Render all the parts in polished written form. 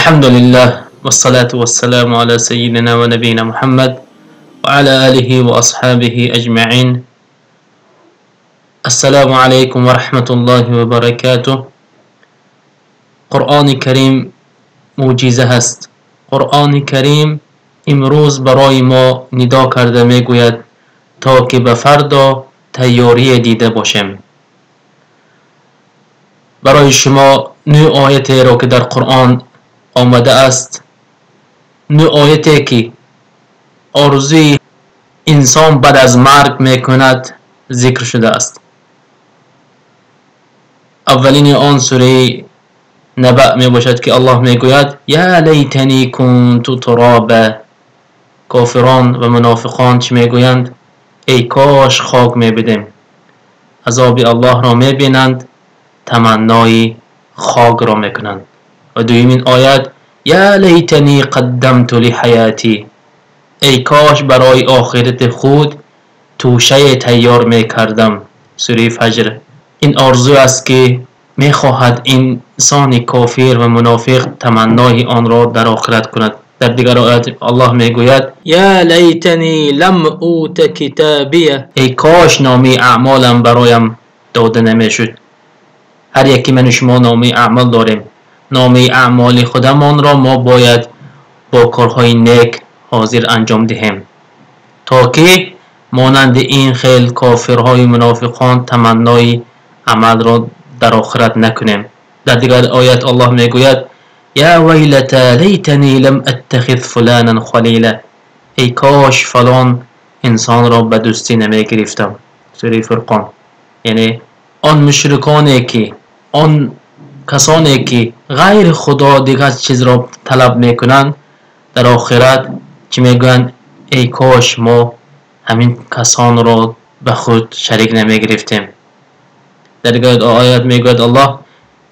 الحمد لله والصلاة والسلام على سيدنا ونبينا محمد وعلى آله وأصحابه أجمعين. السلام عليكم ورحمة الله وبركاته. قرآن کریم معجزه هست. قرآن کریم امروز برای ما ندا کرده می گوید تا که به فردا تیاری دیده باشیم. برای شما نو آیتی را که در قرآن آمده است، نو آیتی که آرزوی انسان بعد از مرگ می کند ذکر شده است. اولین آن سوره نبأ می باشد که الله می گوید یا لیتنی کنت ترابا. کافران و منافقان چی می گویند؟ ای کاش خاک می بدیم. عذاب الله را می بینند، تمنای خاک را می کنند. و دویمین آیت یا لیتنی قدمت لحیاتی. ای کاش برای آخرت خود توشه تیار می کردم. سوره فجر. این آرزو است که می خواهد انسان کافر و منافق تمنای آن را در آخرت کند. در دیگر آیات الله می گوید یا لیتنی لم اوت کتابیه. ای کاش نامه اعمالم برایم داده نمی شد. هر یکی من شما نامه اعمال داریم. نامه اعمال خودمان را ما باید با کارهای نیک حاضر انجام دهیم تا که مانند این خیل کافرهای منافقان تمنای عمل را در آخرت نکنیم. در دیگر آیت الله می گوید یا ویلتا لیتنی لم اتخذ فلانا خلیلا. ای کاش فلان انسان را به دوستی نمی گرفتم. سوره فرقان. یعنی آن مشرکانی که آن کسانی که غیر خدا دیگر چیز را طلب میکنند در آخرت چی میگویند؟ ای کاش ما همین کسان را به خود شریک نمی گرفتیم. در دیگر آیات میگوید الله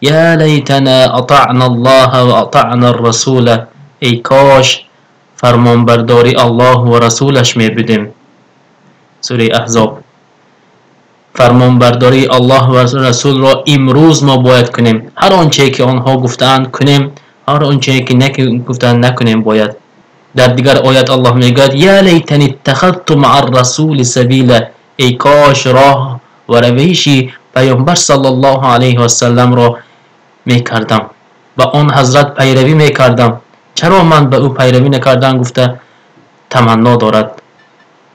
یا لیتنا اطعنا الله و اطعنا الرسول. ای کاش فرمان برداری الله و رسولش می بودیم. سوره احزاب. فرمان برداری الله و رسول را امروز ما باید کنیم. هر آنچه که آنها گفتند کنیم، هر آنچه که گفتند نکنیم باید. در دیگر آیات الله میگوید یا لیتنی اتخذت مع الرسول سبیلا. ای کاش راه و روش پیامبر صلی الله علیه و سلم را میکردم، با آن حضرت پیروی میکردم. چرا من به او پیروی نکردم؟ گفته تمنا دارد.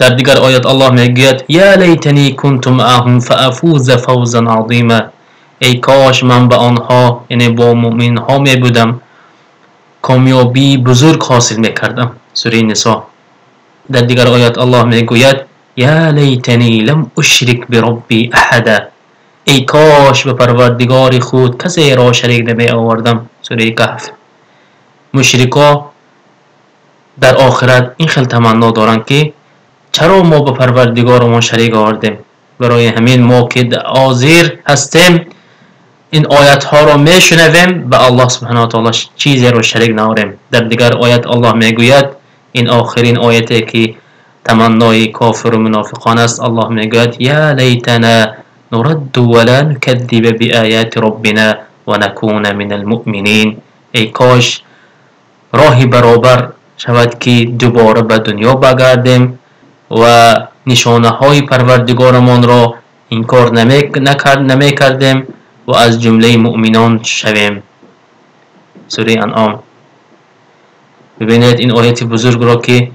در دیگر آیات الله میگوید یا لیتنی کنت معهم فافوز فوزا عظیما. ای کاش من به آنها یعنی با مؤمن ها می بودم کامیابی بزرگ حاصل میکردم. سوره نساء. در دیگر آیات الله میگوید یا لیتنی لم اشرک بربی احدا. ای کاش به پروردگار خود کسی را شریک نمی آوردم. سوره کهف. مشرکا در آخرت این خیلی تمنا دارند که چرا ما به پروردگار ما شریک آوردیم. برای همین ما که حاضر هستیم این آیات ها را میشنویم به الله سبحانه و تعالی چیزی را شریک نآوریم. در دیگر آیات الله میگوید این آخرین آیتی که تمنای کافر و منافقان است. الله میگوید یا لیتنا نرد ولا نکذب بآیات ربنا و نکون من المؤمنین. ای کاش راهی برابر شود که دوباره به دنیا بگردیم و نشانه های پروردگارمان را انکار نمی کردیم و از جمله مؤمنان شویم. سوره انعام. ببینید این آیت بزرگ را که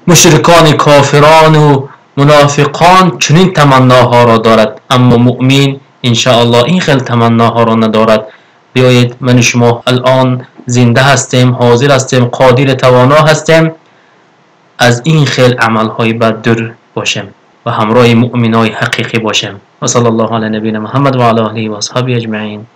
مشرکان کافران و منافقان چنین تمناها را دارد، اما مؤمن انشاءالله این خیلی تمناها را ندارد. بیایید من شما الان زنده هستیم، حاضر هستیم، قادر توانا هستیم از این خیل عملهای بد دور باشیم و همراه مؤمنای حقیقی باشیم. و صلی الله علی نبینا محمد و علی آله و اصحابه اجمعین.